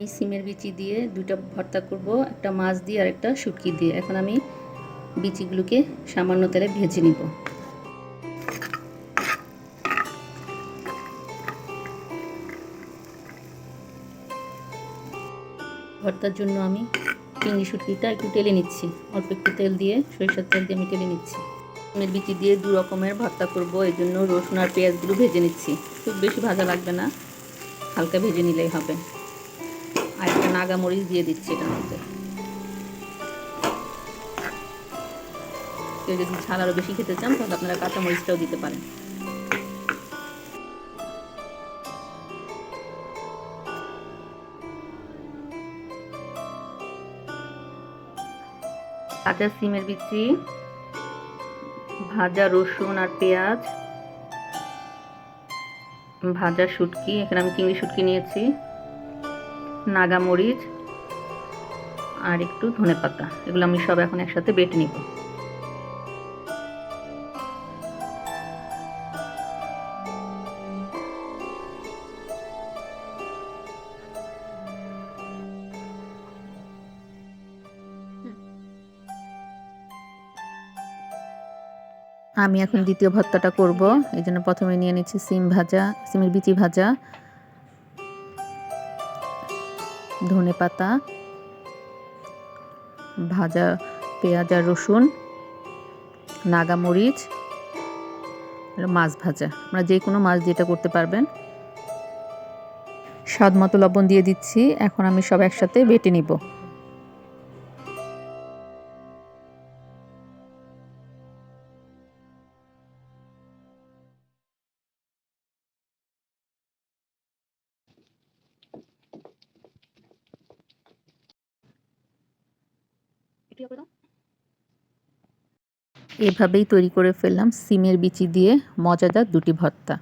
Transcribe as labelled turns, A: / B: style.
A: এই সিমের বিচি দিয়ে দুইটা ভর্তা করব, একটা মাছ দিয়ে আর একটা শুটকি দিয়ে। এখন আমি বিচিগুলোকে সামান্য তেলে ভেজে নিব। ভর্তার জন্য আমি চিংড়ি শুটকিটা একটু টেলে নিচ্ছি, অল্প একটু তেল দিয়ে, সরিষার তেল দিয়ে আমি টেলে নিচ্ছি। সিমের বিচি দিয়ে দু রকমের ভর্তা করব, এই জন্য রসুন আর পেঁয়াজগুলো ভেজে নিচ্ছি। খুব বেশি ভাজা লাগবে না, হালকা ভেজে নিলেই হবে। আর একটা নাগা মরিচ দিয়ে দিচ্ছি এটার মধ্যে। কেউ যদি ঝাল আরও বেশি খেতে চান তাহলে আপনারা কাঁচা মরিচটাও দিতে পারেন। কাঁচা সিমের বিচি, ভাজা রসুন আর পেঁয়াজ, ভাজা শুটকি, এখানে আমি চিংড়ি শুটকি নিয়েছি, নাগা মরিচ আর একটু ধনেপাতা, এগুলো আমি সব এখন একসাথে বেটে নিব। আমি এখন দ্বিতীয় ভর্তাটা করব, এই জন্য প্রথমে নিয়ে নিচ্ছি সিমের বিচি ভাজা, ধনেপাতা, ভাজা পেঁয়াজ আর রসুন, নাগা মরিচ, মাছ ভাজা। আমরা যে কোনো মাছ দিয়ে এটা করতে পারবেন। স্বাদ মতো লবণ দিয়ে দিচ্ছি। এখন আমি সব একসাথে বেটে নিব। এভাবেই তৈরি করে ফেললাম সিমের বিচি দিয়ে মজাদার দুটি ভর্তা।